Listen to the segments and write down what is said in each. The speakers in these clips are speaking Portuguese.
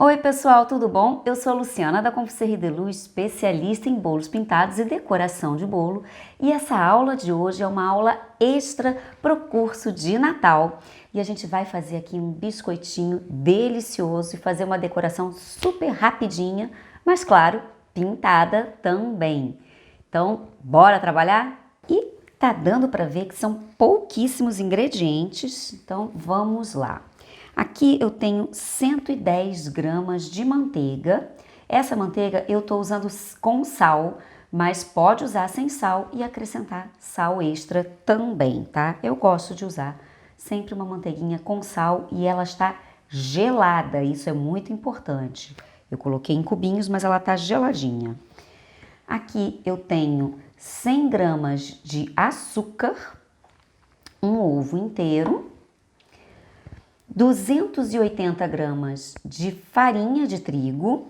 Oi pessoal, tudo bom? Eu sou a Luciana da Confiserie de Luz, especialista em bolos pintados e decoração de bolo, e essa aula de hoje é uma aula extra para o curso de Natal. E a gente vai fazer aqui um biscoitinho delicioso e fazer uma decoração super rapidinha, mas claro, pintada também. Então, bora trabalhar? E tá dando para ver que são pouquíssimos ingredientes, então vamos lá. Aqui eu tenho 110 gramas de manteiga. Essa manteiga eu estou usando com sal, mas pode usar sem sal e acrescentar sal extra também, tá? Eu gosto de usar sempre uma manteiguinha com sal e ela está gelada, isso é muito importante. Eu coloquei em cubinhos, mas ela está geladinha. Aqui eu tenho 100 gramas de açúcar, um ovo inteiro, 280 gramas de farinha de trigo.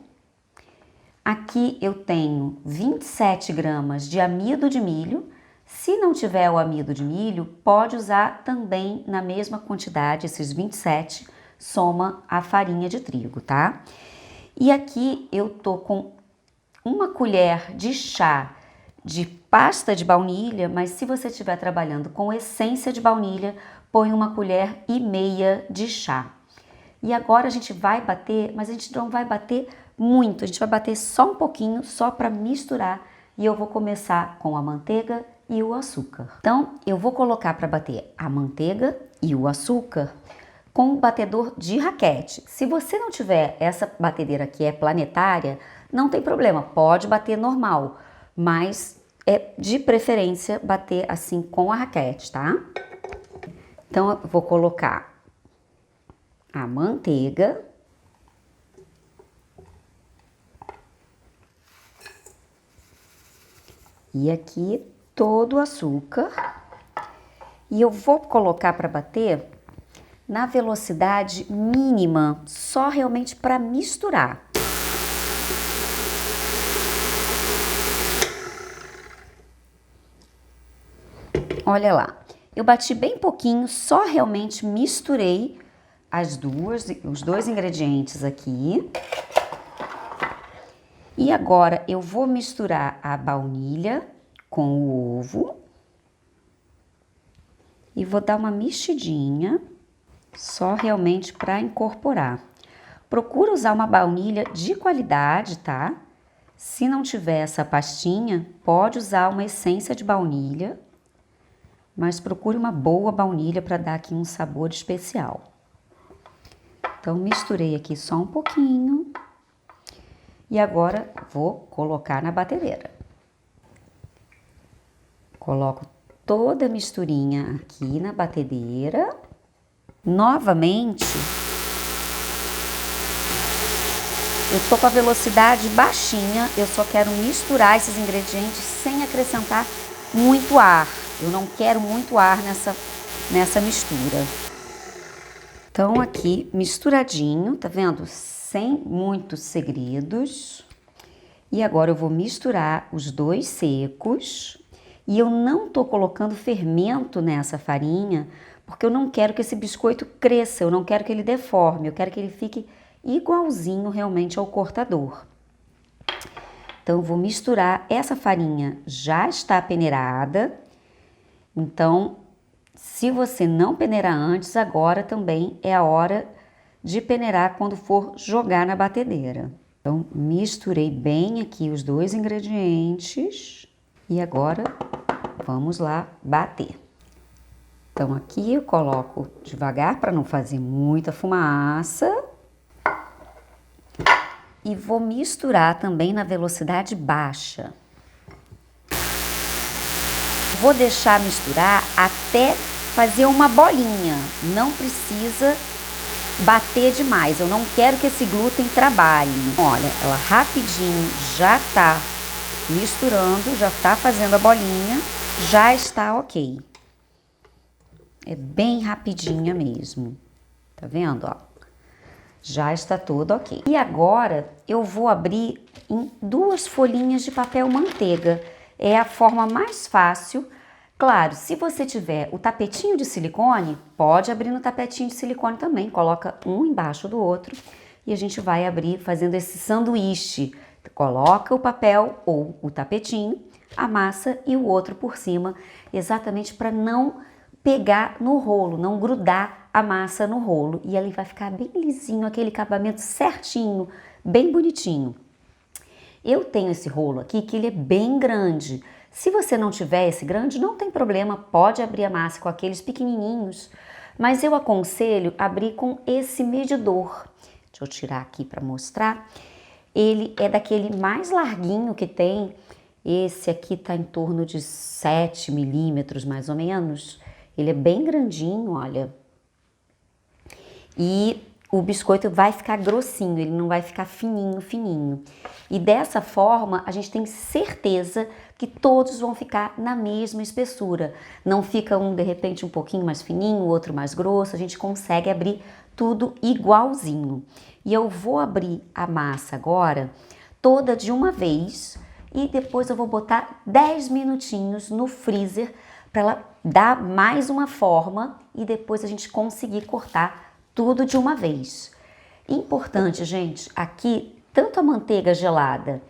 Aqui eu tenho 27 gramas de amido de milho. Se não tiver o amido de milho, pode usar também na mesma quantidade, esses 27, soma a farinha de trigo, tá? E aqui eu tô com uma colher de chá de pasta de baunilha, mas se você estiver trabalhando com essência de baunilha, põe 1,5 colher de chá. E agora a gente vai bater, mas a gente não vai bater muito, a gente vai bater só um pouquinho, só para misturar. E eu vou começar com a manteiga e o açúcar. Então, eu vou colocar para bater a manteiga e o açúcar com um batedor de raquete. Se você não tiver essa batedeira que é planetária, não tem problema, pode bater normal, mas é de preferência bater assim com a raquete, tá? Então, eu vou colocar a manteiga e aqui todo o açúcar. E eu vou colocar para bater na velocidade mínima, só realmente para misturar. Olha lá, eu bati bem pouquinho, só realmente misturei os dois ingredientes aqui. E agora eu vou misturar a baunilha com o ovo e vou dar uma mexidinha, só realmente para incorporar. Procura usar uma baunilha de qualidade, tá? Se não tiver essa pastinha, pode usar uma essência de baunilha, mas procure uma boa baunilha para dar aqui um sabor especial. Então, misturei aqui só um pouquinho e agora vou colocar na batedeira. Coloco toda a misturinha aqui na batedeira. Novamente, eu tô com a velocidade baixinha, eu só quero misturar esses ingredientes sem acrescentar muito ar. Eu não quero muito ar nessa mistura. Então aqui misturadinho, tá vendo? Sem muitos segredos. E agora eu vou misturar os dois secos. E eu não tô colocando fermento nessa farinha, porque eu não quero que esse biscoito cresça, eu não quero que ele deforme, eu quero que ele fique igualzinho realmente ao cortador. Então eu vou misturar, essa farinha já está peneirada. Então, se você não peneirar antes, agora também é a hora de peneirar quando for jogar na batedeira. Então, misturei bem aqui os dois ingredientes e agora vamos lá bater. Então, aqui eu coloco devagar para não fazer muita fumaça e vou misturar também na velocidade baixa. Vou deixar misturar até fazer uma bolinha, não precisa bater demais, eu não quero que esse glúten trabalhe. Olha, ela rapidinho já tá misturando, já tá fazendo a bolinha, já está ok. É bem rapidinha mesmo, tá vendo, ó? Já está tudo ok. E agora eu vou abrir em 2 folhinhas de papel manteiga. É a forma mais fácil. Claro, se você tiver o tapetinho de silicone, pode abrir no tapetinho de silicone também. Coloca um embaixo do outro e a gente vai abrir fazendo esse sanduíche. Coloca o papel ou o tapetinho, a massa e o outro por cima, exatamente para não pegar no rolo, não grudar a massa no rolo. E ali vai ficar bem lisinho, aquele acabamento certinho, bem bonitinho. Eu tenho esse rolo aqui que ele é bem grande. Se você não tiver esse grande, não tem problema, pode abrir a massa com aqueles pequenininhos. Mas eu aconselho abrir com esse medidor. Deixa eu tirar aqui para mostrar. Ele é daquele mais larguinho que tem. Esse aqui tá em torno de 7 milímetros mais ou menos. Ele é bem grandinho, olha. E o biscoito vai ficar grossinho, ele não vai ficar fininho, fininho. E dessa forma, a gente tem certeza que todos vão ficar na mesma espessura. Não fica um, de repente, um pouquinho mais fininho, o outro mais grosso. A gente consegue abrir tudo igualzinho. E eu vou abrir a massa agora, toda de uma vez. E depois eu vou botar 10 minutinhos no freezer para ela dar mais uma forma e depois a gente conseguir cortar tudo de uma vez. Importante, gente, aqui tanto a manteiga gelada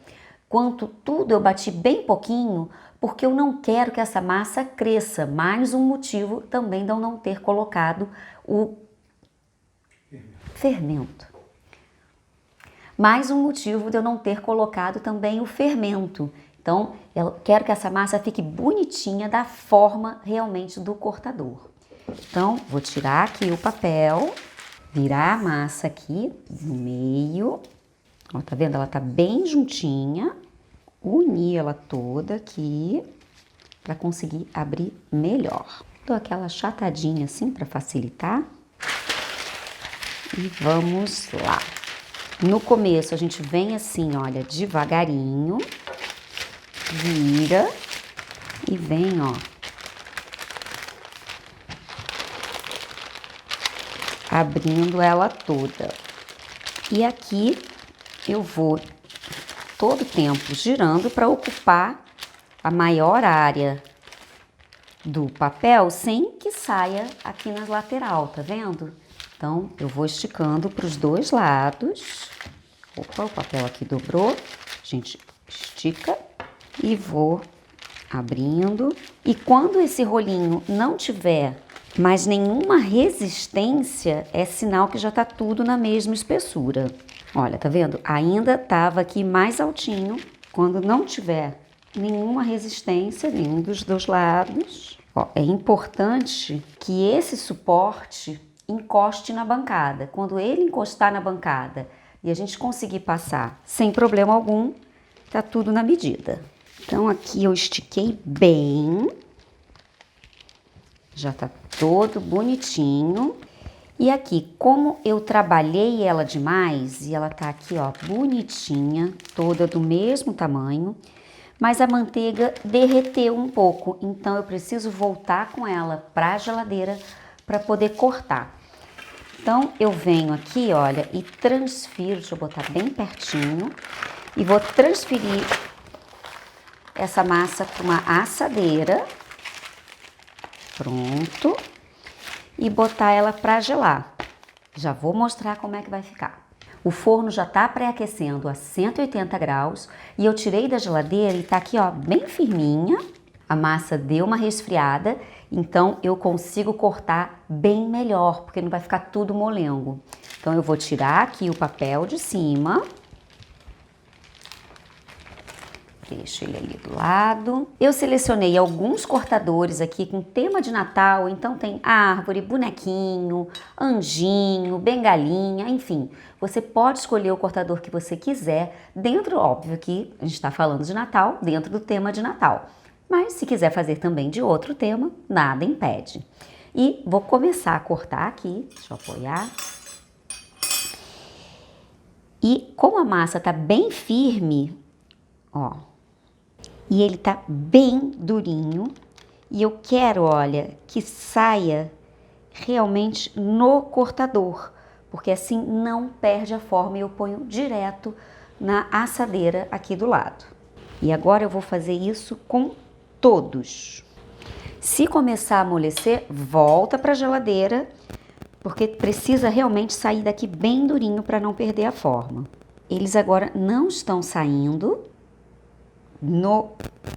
quanto tudo eu bati bem pouquinho porque eu não quero que essa massa cresça. Mais um motivo também de eu não ter colocado o fermento. Mais um motivo de eu não ter colocado também o fermento. Então, eu quero que essa massa fique bonitinha da forma realmente do cortador. Então, vou tirar aqui o papel, virar a massa aqui no meio. Ó, tá vendo? Ela tá bem juntinha. Unir ela toda aqui para conseguir abrir melhor. Dou aquela achatadinha assim para facilitar. E vamos lá. No começo a gente vem assim, olha, devagarinho, vira e vem, ó, abrindo ela toda. E aqui eu vou todo o tempo girando para ocupar a maior área do papel sem que saia aqui na lateral, tá vendo? Então, eu vou esticando para os dois lados. Opa, o papel aqui dobrou. A gente estica e vou abrindo. E quando esse rolinho não tiver mais nenhuma resistência, é sinal que já tá tudo na mesma espessura. Olha, tá vendo? Ainda tava aqui mais altinho. Quando não tiver nenhuma resistência, nenhum dos dois lados. Ó, é importante que esse suporte encoste na bancada. Quando ele encostar na bancada e a gente conseguir passar sem problema algum, tá tudo na medida. Então aqui eu estiquei bem, já tá todo bonitinho. E aqui, como eu trabalhei ela demais e ela tá aqui, ó, bonitinha, toda do mesmo tamanho, mas a manteiga derreteu um pouco, então eu preciso voltar com ela para a geladeira para poder cortar. Então, eu venho aqui, olha, e transfiro, deixa eu botar bem pertinho, e vou transferir essa massa para uma assadeira, pronto, e botar ela para gelar. Já vou mostrar como é que vai ficar. O forno já tá pré-aquecendo a 180 graus e eu tirei da geladeira e tá aqui, ó, bem firminha. A massa deu uma resfriada, então eu consigo cortar bem melhor, porque não vai ficar tudo molengo. Então eu vou tirar aqui o papel de cima. Deixo ele ali do lado. Eu selecionei alguns cortadores aqui com tema de Natal, então tem árvore, bonequinho, anjinho, bengalinha, enfim. Você pode escolher o cortador que você quiser, dentro, óbvio que a gente está falando de Natal, dentro do tema de Natal. Mas se quiser fazer também de outro tema, nada impede. E vou começar a cortar aqui, deixa eu apoiar. E como a massa tá bem firme, ó, e ele tá bem durinho, e eu quero, olha, que saia realmente no cortador, porque assim não perde a forma e eu ponho direto na assadeira aqui do lado. E agora eu vou fazer isso com todos. Se começar a amolecer, volta para a geladeira porque precisa realmente sair daqui bem durinho para não perder a forma. Eles agora não estão saindo no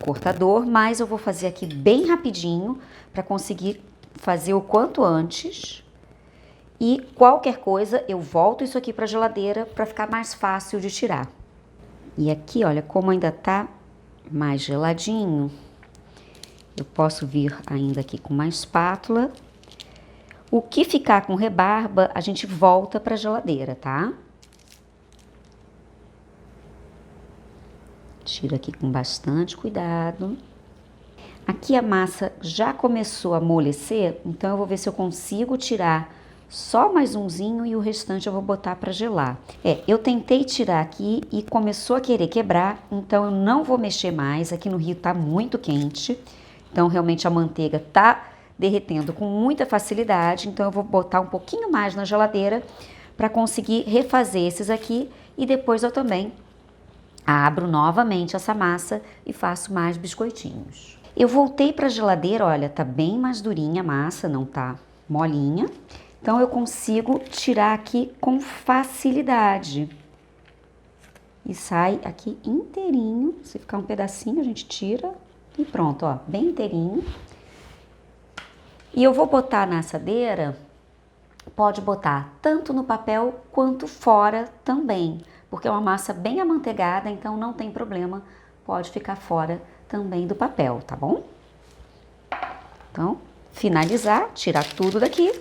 cortador, mas eu vou fazer aqui bem rapidinho para conseguir fazer o quanto antes. E qualquer coisa eu volto isso aqui para a geladeira para ficar mais fácil de tirar. E aqui, olha, como ainda tá mais geladinho, eu posso vir ainda aqui com uma espátula. O que ficar com rebarba, a gente volta para a geladeira, tá? Tira aqui com bastante cuidado. Aqui a massa já começou a amolecer, então eu vou ver se eu consigo tirar só mais umzinho e o restante eu vou botar para gelar. Eu tentei tirar aqui e começou a querer quebrar, então eu não vou mexer mais. Aqui no Rio tá muito quente, então realmente a manteiga tá derretendo com muita facilidade, então eu vou botar um pouquinho mais na geladeira para conseguir refazer esses aqui e depois eu também abro novamente essa massa e faço mais biscoitinhos. Eu voltei para a geladeira, olha, tá bem mais durinha a massa, não tá molinha. Então eu consigo tirar aqui com facilidade. E sai aqui inteirinho. Se ficar um pedacinho, a gente tira e pronto, ó, bem inteirinho. E eu vou botar na assadeira, pode botar tanto no papel quanto fora também, porque é uma massa bem amanteigada, então não tem problema, pode ficar fora também do papel, tá bom? Então, finalizar, tirar tudo daqui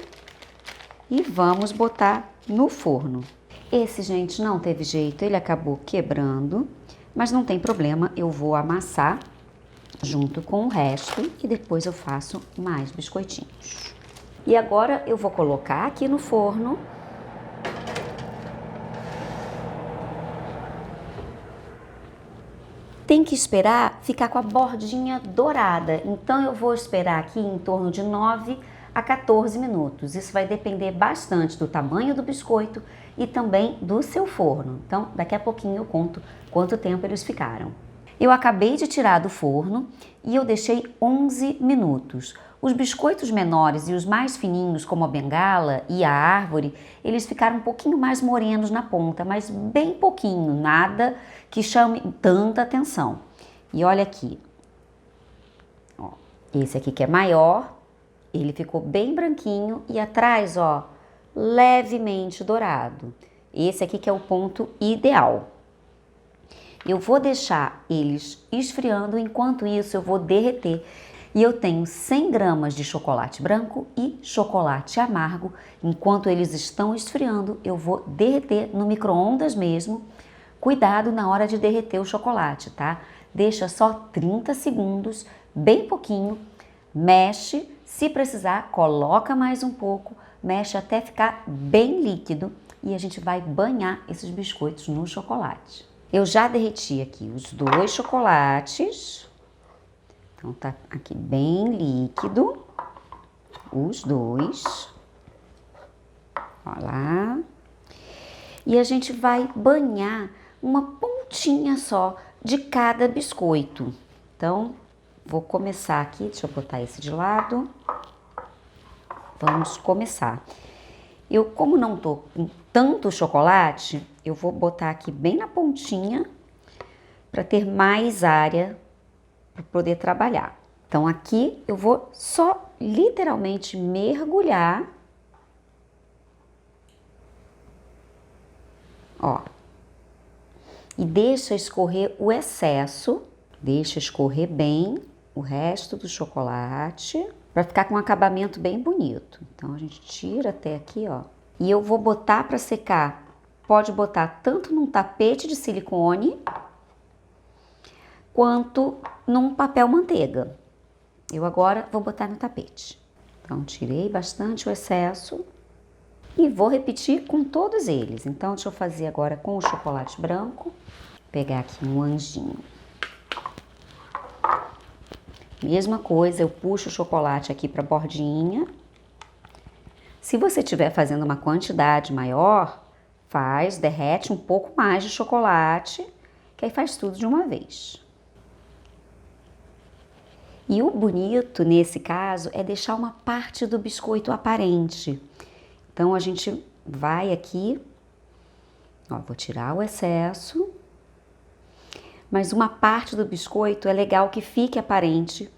e vamos botar no forno. Esse, gente, não teve jeito, ele acabou quebrando, mas não tem problema, eu vou amassar junto com o resto e depois eu faço mais biscoitinhos. E agora eu vou colocar aqui no forno. Tem que esperar ficar com a bordinha dourada, então eu vou esperar aqui em torno de 9 a 14 minutos. Isso vai depender bastante do tamanho do biscoito e também do seu forno. Então, daqui a pouquinho eu conto quanto tempo eles ficaram. Eu acabei de tirar do forno e eu deixei 11 minutos. Os biscoitos menores e os mais fininhos, como a bengala e a árvore, eles ficaram um pouquinho mais morenos na ponta, mas bem pouquinho, nada que chame tanta atenção. E olha aqui, ó, esse aqui que é maior, ele ficou bem branquinho e atrás, ó, levemente dourado. Esse aqui que é o ponto ideal. Eu vou deixar eles esfriando, enquanto isso eu vou derreter. E eu tenho 100 gramas de chocolate branco e chocolate amargo. Enquanto eles estão esfriando, eu vou derreter no micro-ondas mesmo. Cuidado na hora de derreter o chocolate, tá? Deixa só 30 segundos, bem pouquinho. Mexe, se precisar, coloca mais um pouco. Mexe até ficar bem líquido. E a gente vai banhar esses biscoitos no chocolate. Eu já derreti aqui os 2 chocolates. Então, tá aqui bem líquido. Os 2. Olha lá. E a gente vai banhar uma pontinha só de cada biscoito. Então, vou começar aqui. Deixa eu botar esse de lado. Vamos começar. Eu, como não tô com tanto chocolate, eu vou botar aqui bem na pontinha para ter mais área para poder trabalhar. Então aqui eu vou só literalmente mergulhar. Ó. E deixa escorrer o excesso, deixa escorrer bem o resto do chocolate, para ficar com um acabamento bem bonito. Então a gente tira até aqui, ó. E eu vou botar para secar. Pode botar tanto num tapete de silicone quanto num papel manteiga. Eu agora vou botar no tapete. Então tirei bastante o excesso e vou repetir com todos eles. Então deixa eu fazer agora com o chocolate branco. Pegar aqui um anjinho. Mesma coisa, eu puxo o chocolate aqui para a bordinha. Se você estiver fazendo uma quantidade maior, derrete um pouco mais de chocolate, que aí faz tudo de uma vez. E o bonito nesse caso é deixar uma parte do biscoito aparente. Então, a gente vai aqui, ó, vou tirar o excesso, mas uma parte do biscoito é legal que fique aparente,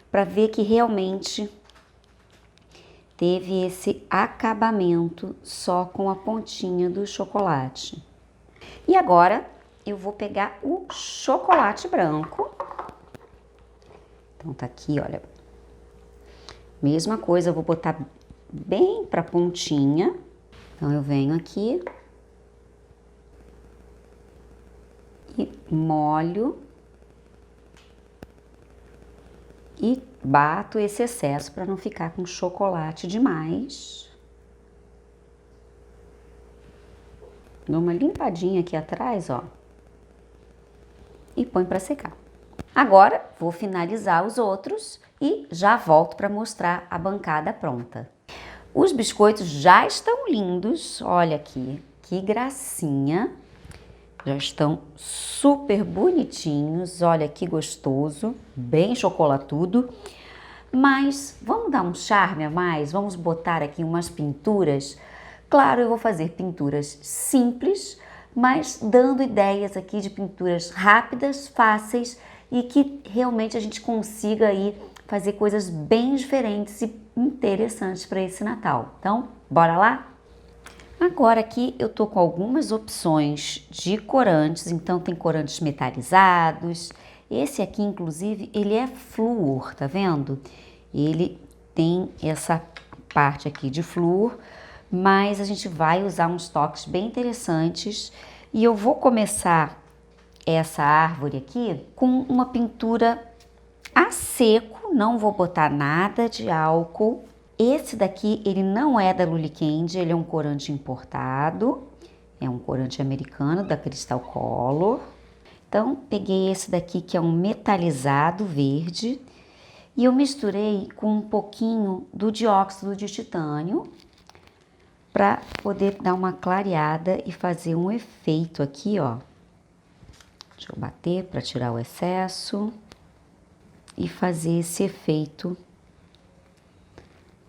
para ver que realmente teve esse acabamento só com a pontinha do chocolate. E agora eu vou pegar o chocolate branco. Então tá aqui, olha. Mesma coisa, eu vou botar bem pra pontinha. Então eu venho aqui e molho e bato esse excesso para não ficar com chocolate demais. Dou uma limpadinha aqui atrás, ó, e põe para secar. Agora vou finalizar os outros e já volto para mostrar a bancada pronta. Os biscoitos já estão lindos, olha aqui, que gracinha. Já estão super bonitinhos, olha que gostoso, bem chocolatudo. Mas vamos dar um charme a mais? Vamos botar aqui umas pinturas? Claro, eu vou fazer pinturas simples, mas dando ideias aqui de pinturas rápidas, fáceis e que realmente a gente consiga aí fazer coisas bem diferentes e interessantes para esse Natal. Então, bora lá? Agora aqui eu tô com algumas opções de corantes, então tem corantes metalizados. Esse aqui, inclusive, ele é flúor, tá vendo? Ele tem essa parte aqui de flúor, mas a gente vai usar uns toques bem interessantes. E eu vou começar essa árvore aqui com uma pintura a seco, não vou botar nada de álcool. Esse daqui, ele não é da Luli Candy, ele é um corante importado, é um corante americano da Crystal Color. Então, peguei esse daqui que é um metalizado verde e eu misturei com um pouquinho do dióxido de titânio para poder dar uma clareada e fazer um efeito aqui, ó. Deixa eu bater para tirar o excesso e fazer esse efeito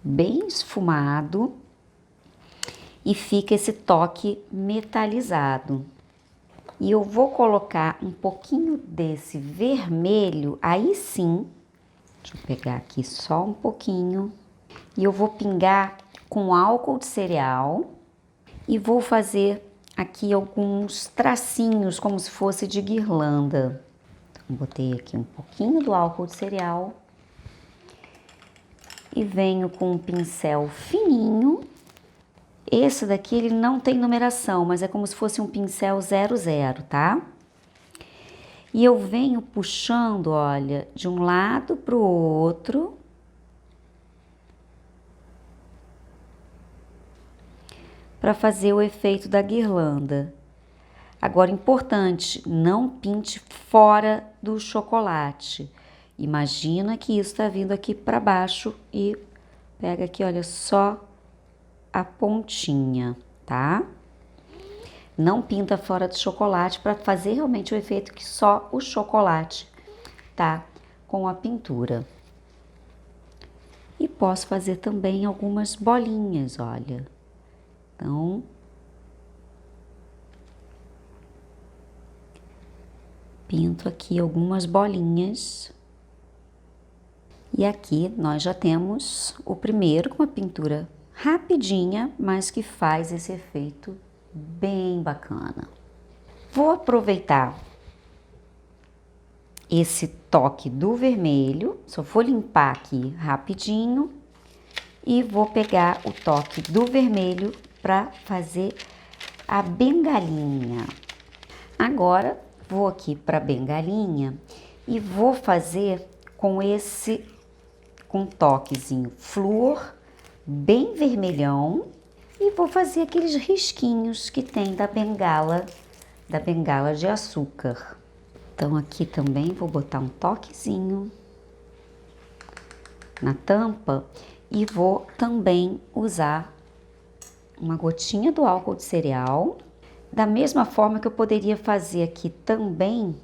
bem esfumado e fica esse toque metalizado. E eu vou colocar um pouquinho desse vermelho, aí sim, deixa eu pegar aqui só um pouquinho, e eu vou pingar com álcool de cereal e vou fazer aqui alguns tracinhos como se fosse de guirlanda. Então, botei aqui um pouquinho do álcool de cereal e venho com um pincel fininho. Esse daqui ele não tem numeração, mas é como se fosse um pincel 00, tá? E eu venho puxando, olha, de um lado para o outro. Para fazer o efeito da guirlanda. Agora, importante, não pinte fora do chocolate. Imagina que isso está vindo aqui para baixo e pega aqui, olha, só a pontinha, tá? Não pinta fora do chocolate para fazer realmente o efeito que só o chocolate tá com a pintura. E posso fazer também algumas bolinhas, olha. Então, pinto aqui algumas bolinhas. E aqui nós já temos o primeiro com uma pintura rapidinha, mas que faz esse efeito bem bacana. Vou aproveitar esse toque do vermelho, só vou limpar aqui rapidinho e vou pegar o toque do vermelho para fazer a bengalinha. Agora vou aqui para a bengalinha e vou fazer com com toquezinho flúor, bem vermelhão, e vou fazer aqueles risquinhos que tem da bengala de açúcar. Então aqui também vou botar um toquezinho na tampa e vou também usar uma gotinha do álcool de cereal, da mesma forma que eu poderia fazer aqui também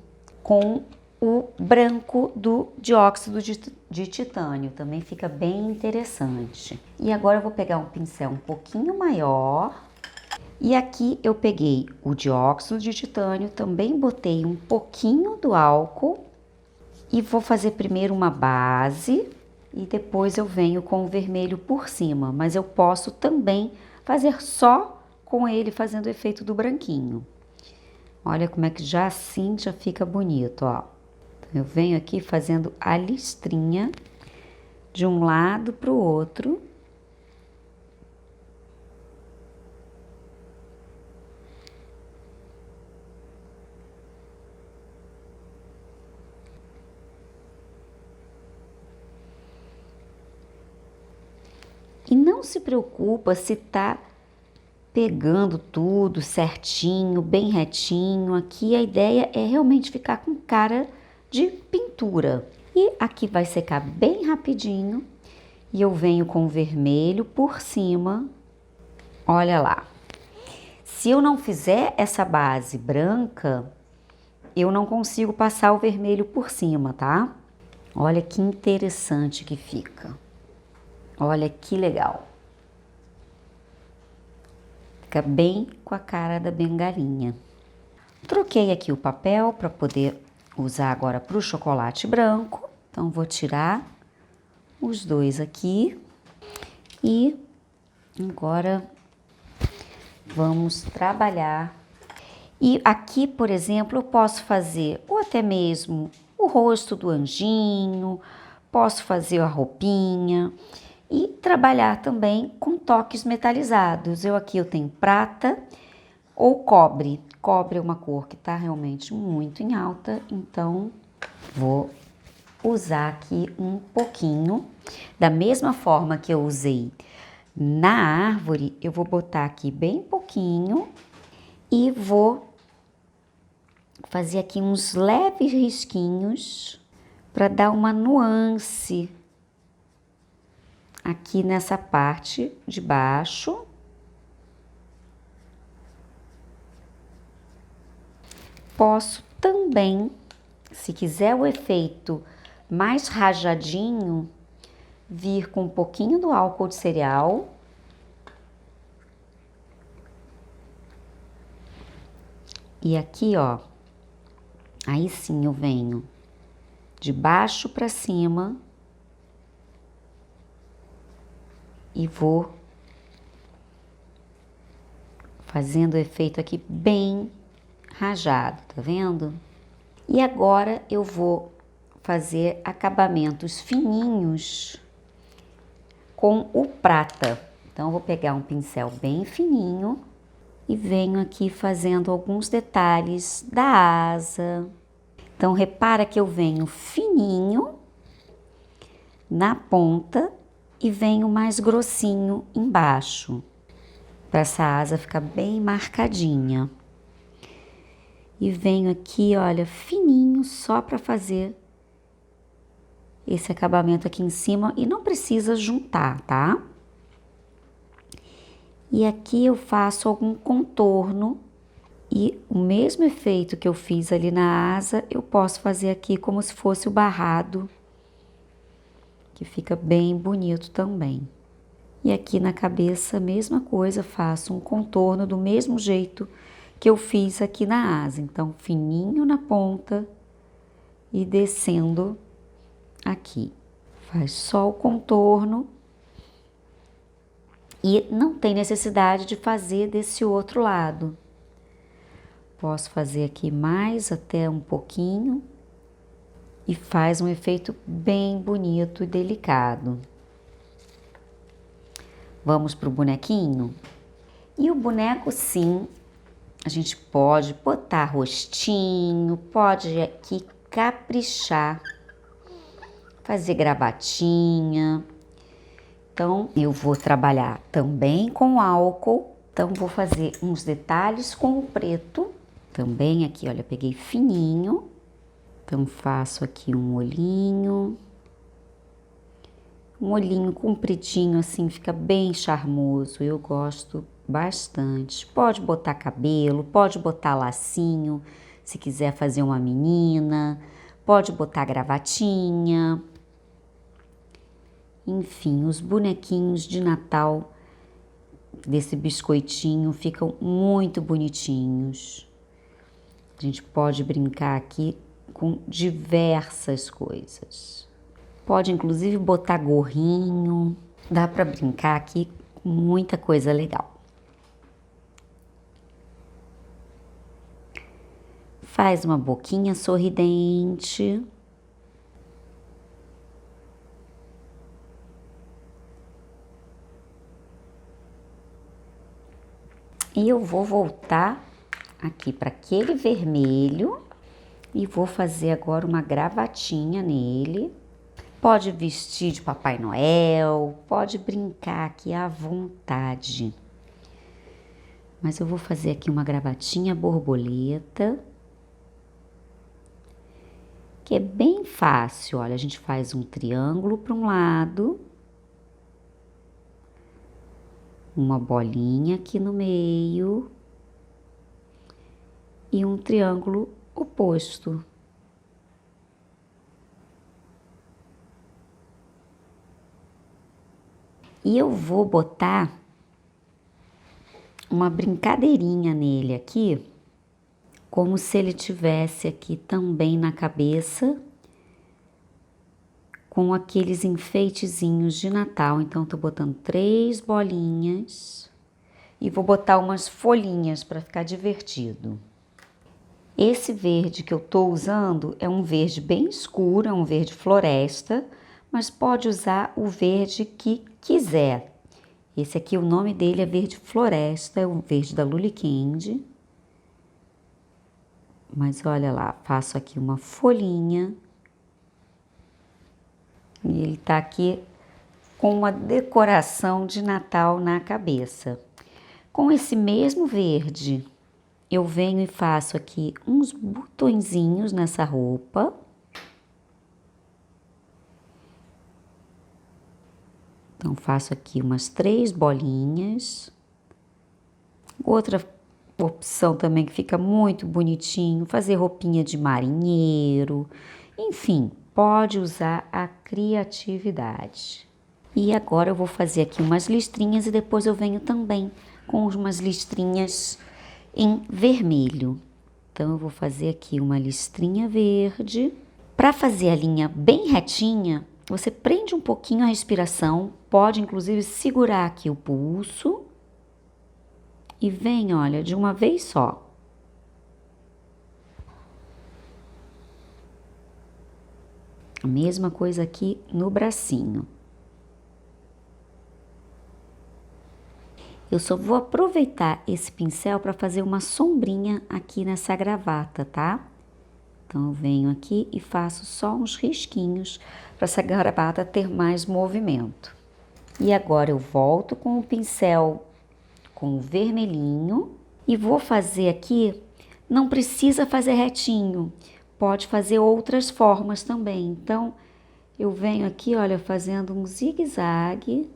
com o branco do dióxido de titânio, também fica bem interessante. E agora eu vou pegar um pincel um pouquinho maior. E aqui eu peguei o dióxido de titânio, também botei um pouquinho do álcool e vou fazer primeiro uma base e depois eu venho com o vermelho por cima, mas eu posso também fazer só com ele fazendo o efeito do branquinho. Olha como é que já assim já fica bonito, ó. Então, eu venho aqui fazendo a listrinha de um lado para o outro. E não se preocupa se tá pegando tudo certinho, bem retinho. Aqui a ideia é realmente ficar com cara de pintura. E aqui vai secar bem rapidinho. E eu venho com o vermelho por cima. Olha lá. Se eu não fizer essa base branca, eu não consigo passar o vermelho por cima, tá? Olha que interessante que fica. Olha que legal. Fica bem com a cara da bengalinha. Troquei aqui o papel para poder usar agora para o chocolate branco. Então, vou tirar os dois aqui. E agora vamos trabalhar. E aqui, por exemplo, eu posso fazer ou até mesmo o rosto do anjinho, posso fazer a roupinha e trabalhar também com toques metalizados. Eu tenho prata ou cobre. Cobre é uma cor que está realmente muito em alta, então vou usar aqui um pouquinho. Da mesma forma que eu usei na árvore, eu vou botar aqui bem pouquinho e vou fazer aqui uns leves risquinhos para dar uma nuance aqui nessa parte de baixo. Posso também, se quiser o efeito mais rajadinho, vir com um pouquinho do álcool de cereal. E aqui, ó, aí sim eu venho de baixo para cima e vou fazendo o efeito aqui bem rajado, tá vendo? E agora eu vou fazer acabamentos fininhos com o prata. Então, eu vou pegar um pincel bem fininho e venho aqui fazendo alguns detalhes da asa. Então, repara que eu venho fininho na ponta e venho mais grossinho embaixo, para essa asa ficar bem marcadinha. E venho aqui, olha, fininho, só para fazer esse acabamento aqui em cima e não precisa juntar, tá? E aqui eu faço algum contorno e o mesmo efeito que eu fiz ali na asa, eu posso fazer aqui como se fosse o barrado, que fica bem bonito também. E aqui na cabeça, mesma coisa, faço um contorno do mesmo jeito que eu fiz aqui na asa. Então, fininho na ponta e descendo aqui. Faz só o contorno e não tem necessidade de fazer desse outro lado. Posso fazer aqui mais até um pouquinho e faz um efeito bem bonito e delicado. Vamos para o bonequinho? E o boneco, sim, a gente pode botar rostinho, pode aqui caprichar, fazer gravatinha. Então, eu vou trabalhar também com álcool. Então, vou fazer uns detalhes com o preto. Também aqui, olha, peguei fininho. Então, faço aqui um olhinho. Um olhinho compridinho assim, fica bem charmoso. Eu gosto bastante. Pode botar cabelo, pode botar lacinho, se quiser fazer uma menina. Pode botar gravatinha. Enfim, os bonequinhos de Natal desse biscoitinho ficam muito bonitinhos. A gente pode brincar aqui com diversas coisas. Pode inclusive botar gorrinho. Dá para brincar aqui com muita coisa legal. Faz uma boquinha sorridente. E eu vou voltar aqui para aquele vermelho e vou fazer agora uma gravatinha nele. Pode vestir de Papai Noel, pode brincar aqui à vontade. Mas eu vou fazer aqui uma gravatinha borboleta, que é bem fácil. Olha, a gente faz um triângulo para um lado, uma bolinha aqui no meio e um triângulo oposto. E eu vou botar uma brincadeirinha nele aqui, como se ele tivesse aqui também na cabeça, com aqueles enfeitezinhos de Natal. Então, tô botando 3 bolinhas e vou botar umas folhinhas para ficar divertido. Esse verde que eu tô usando é um verde bem escuro, é um verde floresta, mas pode usar o verde que quiser. Esse aqui, o nome dele é verde floresta, é o verde da Luli Candy. Mas olha lá, faço aqui uma folhinha. E ele tá aqui com uma decoração de Natal na cabeça. Com esse mesmo verde, eu venho e faço aqui uns botõezinhos nessa roupa. Então, faço aqui umas 3 bolinhas. Outra opção também que fica muito bonitinho, fazer roupinha de marinheiro. Enfim, pode usar a criatividade. E agora eu vou fazer aqui umas listrinhas e depois eu venho também com umas listrinhas em vermelho. Então, eu vou fazer aqui uma listrinha verde. Para fazer a linha bem retinha, você prende um pouquinho a respiração, pode inclusive segurar aqui o pulso e vem, olha, de uma vez só. A mesma coisa aqui no bracinho. Eu só vou aproveitar esse pincel para fazer uma sombrinha aqui nessa gravata, tá? Então, eu venho aqui e faço só uns risquinhos para essa gravata ter mais movimento. E agora eu volto com o pincel com o vermelhinho e vou fazer aqui, não precisa fazer retinho, pode fazer outras formas também. Então, eu venho aqui, olha, fazendo um zigue-zague.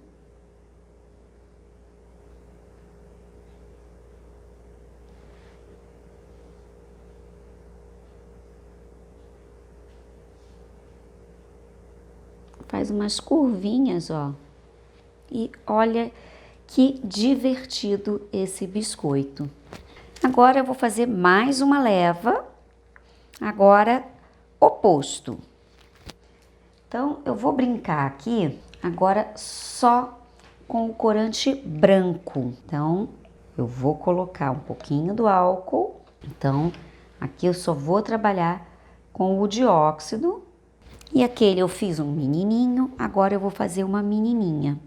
Faz umas curvinhas, ó. E olha que divertido esse biscoito. Agora eu vou fazer mais uma leva, agora oposto. Então, eu vou brincar aqui agora só com o corante branco. Então, eu vou colocar um pouquinho do álcool. Então, aqui eu só vou trabalhar com o dióxido. E aquele eu fiz um menininho, agora eu vou fazer uma menininha.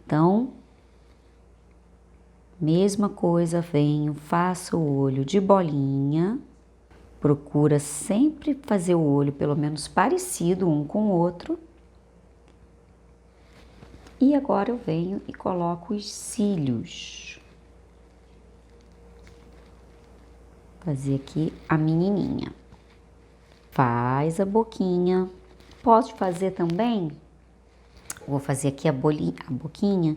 Então, mesma coisa, venho, faço o olho de bolinha. Procura sempre fazer o olho pelo menos parecido um com o outro. E agora eu venho e coloco os cílios. Fazer aqui a menininha. Faz a boquinha. Pode fazer também, vou fazer aqui a boquinha,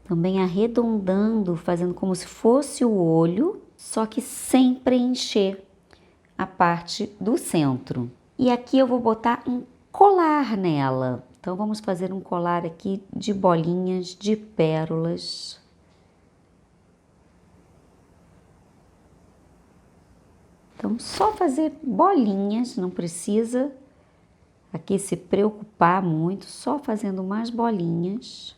também arredondando, fazendo como se fosse o olho, só que sem preencher a parte do centro. E aqui eu vou botar um colar nela. Então, vamos fazer um colar aqui de bolinhas de pérolas. Então, só fazer bolinhas, não precisa aqui se preocupar muito, só fazendo mais bolinhas.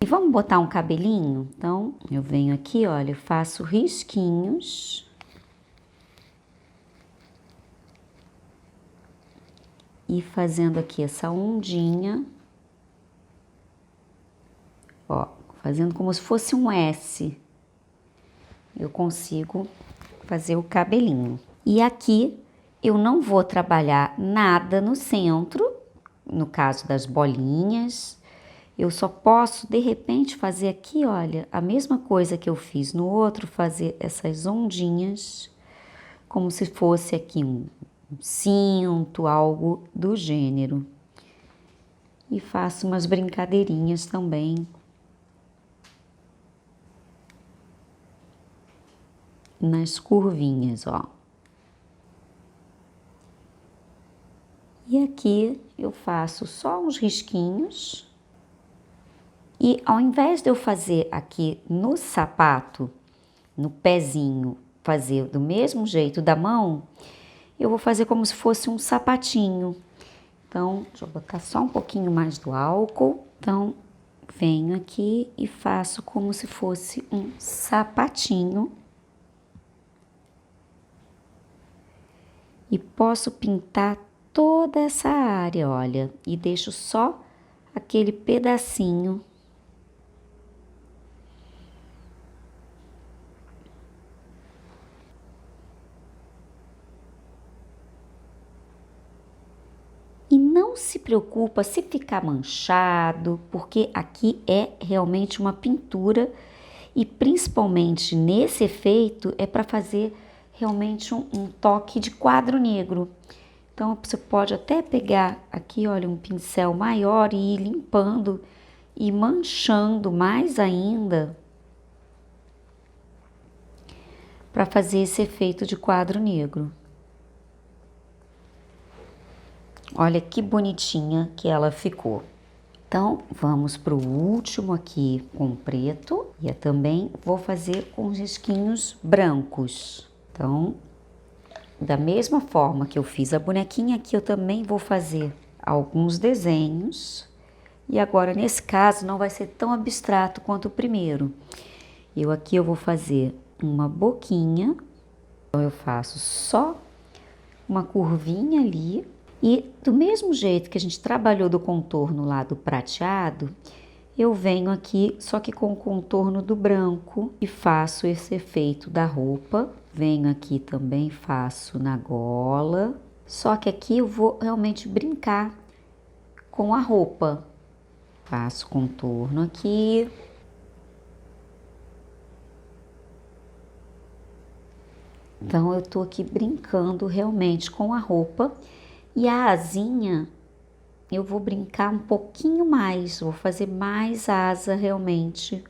E vamos botar um cabelinho? Então, eu venho aqui, olha, faço risquinhos. E fazendo aqui essa ondinha, ó, fazendo como se fosse um S, eu consigo fazer o cabelinho. E aqui eu não vou trabalhar nada no centro, no caso das bolinhas, eu só posso de repente fazer aqui, olha, a mesma coisa que eu fiz no outro, fazer essas ondinhas, como se fosse aqui um cinto, algo do gênero. E faço umas brincadeirinhas também nas curvinhas, ó. E aqui eu faço só uns risquinhos. E ao invés de eu fazer aqui no sapato, no pezinho, fazer do mesmo jeito da mão, eu vou fazer como se fosse um sapatinho. Então, deixa eu botar só um pouquinho mais do álcool. Então, venho aqui e faço como se fosse um sapatinho. E posso pintar toda essa área, olha, e deixo só aquele pedacinho. E não se preocupa se ficar manchado, porque aqui é realmente uma pintura e principalmente nesse efeito é para fazer realmente um toque de quadro negro. Então você pode até pegar aqui, olha, um pincel maior e ir limpando e manchando mais ainda para fazer esse efeito de quadro negro. Olha que bonitinha que ela ficou. Então, vamos para o último aqui com preto. E eu também vou fazer com risquinhos brancos. Então, da mesma forma que eu fiz a bonequinha aqui, eu também vou fazer alguns desenhos. E agora, nesse caso, não vai ser tão abstrato quanto o primeiro. Aqui eu vou fazer uma boquinha. Então, eu faço só uma curvinha ali. E do mesmo jeito que a gente trabalhou do contorno lá do prateado, eu venho aqui só que com o contorno do branco e faço esse efeito da roupa. Venho aqui também, faço na gola, só que aqui eu vou realmente brincar com a roupa. Faço contorno aqui. Então eu tô aqui brincando realmente com a roupa. E a asinha, eu vou brincar um pouquinho mais, vou fazer mais asa realmente.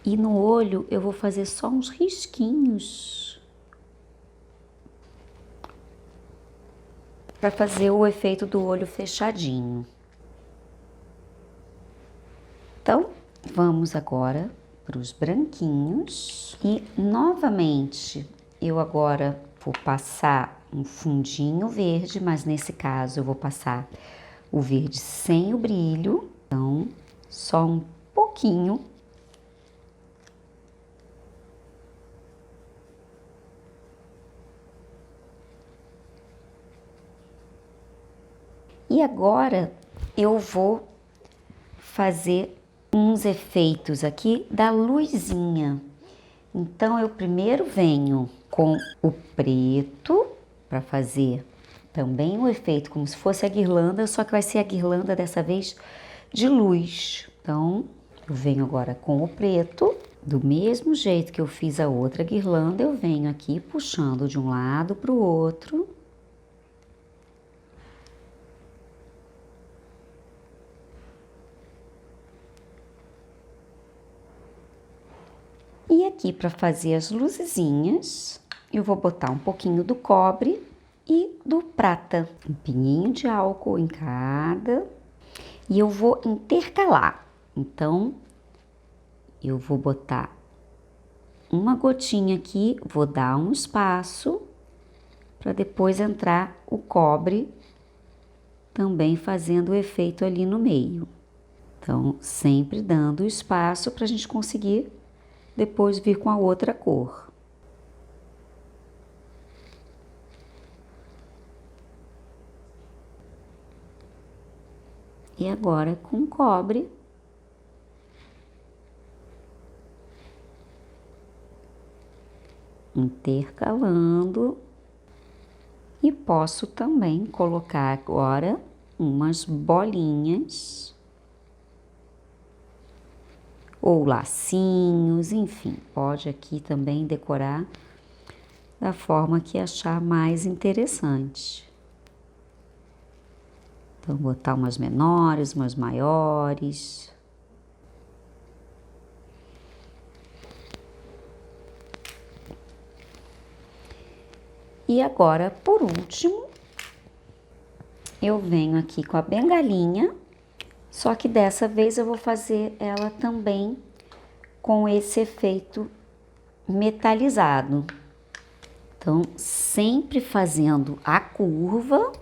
E no olho eu vou fazer só uns risquinhos. Para fazer o efeito do olho fechadinho. Então, vamos agora para os branquinhos. E novamente, eu agora vou passar um fundinho verde, mas nesse caso eu vou passar o verde sem o brilho. Então, só um pouquinho. E agora eu vou fazer uns efeitos aqui da luzinha. Então eu primeiro venho com o preto para fazer também o efeito como se fosse a guirlanda, só que vai ser a guirlanda dessa vez de luz. Então eu venho agora com o preto, do mesmo jeito que eu fiz a outra guirlanda, eu venho aqui puxando de um lado para o outro. aqui para fazer as luzezinhas, eu vou botar um pouquinho do cobre e do prata. Um pinguinho de álcool em cada. E eu vou intercalar. Então, eu vou botar uma gotinha aqui, vou dar um espaço para depois entrar o cobre também fazendo o efeito ali no meio. Então, sempre dando espaço para a gente conseguir depois vir com a outra cor. E agora com cobre, intercalando, e posso também colocar agora umas bolinhas ou lacinhos, enfim, pode aqui também decorar da forma que achar mais interessante. Então, botar umas menores, umas maiores. E agora, por último, eu venho aqui com a bengalinha, só que dessa vez eu vou fazer ela também com esse efeito metalizado. Então, sempre fazendo a curva.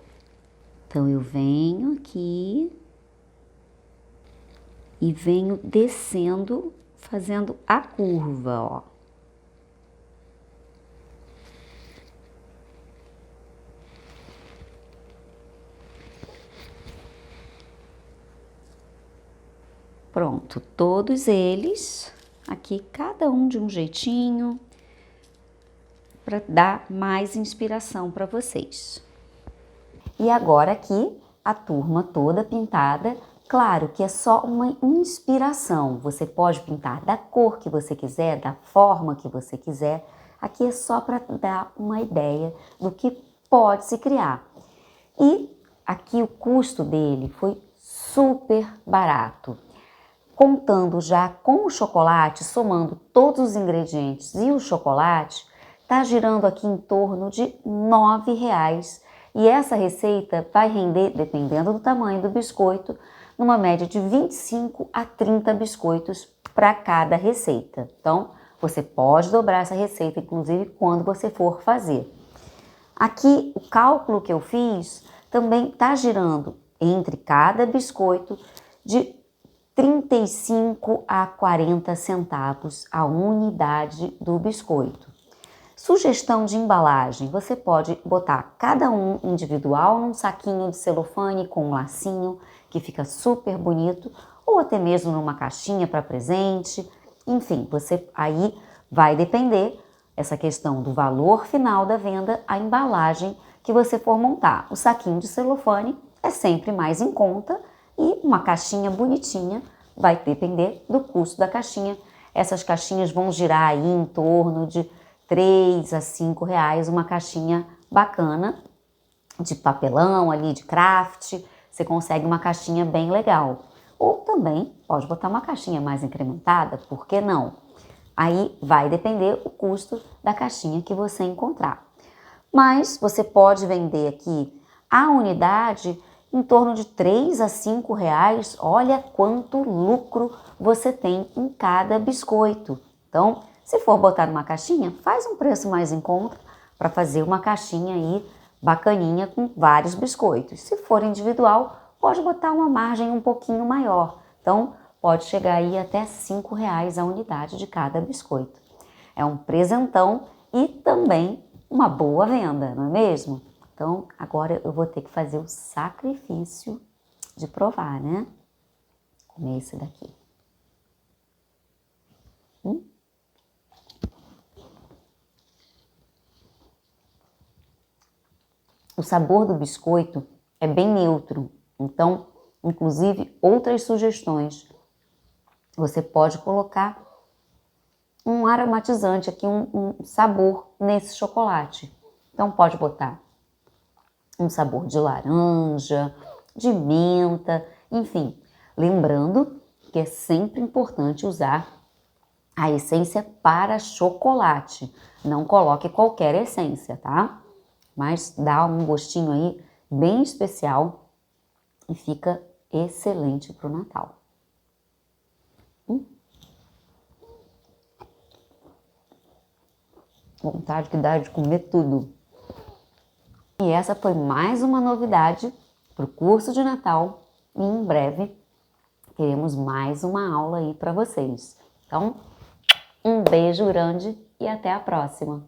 Então, eu venho aqui e venho descendo, fazendo a curva, ó. Pronto, todos eles, aqui cada um de um jeitinho, para dar mais inspiração para vocês. E agora aqui, a turma toda pintada, claro que é só uma inspiração, você pode pintar da cor que você quiser, da forma que você quiser, aqui é só para dar uma ideia do que pode se criar. E aqui o custo dele foi super barato. Contando já com o chocolate, somando todos os ingredientes e o chocolate, tá girando aqui em torno de R$ 9,00. E essa receita vai render, dependendo do tamanho do biscoito, numa média de 25 a 30 biscoitos para cada receita. Então, você pode dobrar essa receita, inclusive, quando você for fazer. Aqui, o cálculo que eu fiz também tá girando entre cada biscoito de 35 a 40 centavos a unidade do biscoito. Sugestão de embalagem, você pode botar cada um individual num saquinho de celofane com um lacinho, que fica super bonito, ou até mesmo numa caixinha para presente. Enfim, você aí vai depender essa questão do valor final da venda, a embalagem que você for montar. O saquinho de celofane é sempre mais em conta e uma caixinha bonitinha vai depender do custo da caixinha. Essas caixinhas vão girar aí em torno de R$ 3 a R$ 5,00, uma caixinha bacana de papelão ali, de craft, você consegue uma caixinha bem legal. Ou também pode botar uma caixinha mais incrementada, por que não? Aí vai depender o custo da caixinha que você encontrar. Mas você pode vender aqui a unidade em torno de R$ 3 a R$ 5,00. Olha quanto lucro você tem em cada biscoito. Então, se for botar numa caixinha, faz um preço mais em conta para fazer uma caixinha aí bacaninha com vários biscoitos. Se for individual, pode botar uma margem um pouquinho maior. Então, pode chegar aí até R$ 5,00 a unidade de cada biscoito. É um presentão e também uma boa venda, não é mesmo? Então, agora eu vou ter que fazer o sacrifício de provar, né? Comer esse daqui. O sabor do biscoito é bem neutro, então, inclusive, outras sugestões. Você pode colocar um aromatizante aqui, um sabor nesse chocolate. Então, pode botar um sabor de laranja, de menta, enfim. Lembrando que é sempre importante usar a essência para chocolate. Não coloque qualquer essência, tá? Mas dá um gostinho aí bem especial e fica excelente pro Natal. Vontade que dá de comer tudo. E essa foi mais uma novidade pro curso de Natal. E em breve teremos mais uma aula aí para vocês. Então, um beijo grande e até a próxima!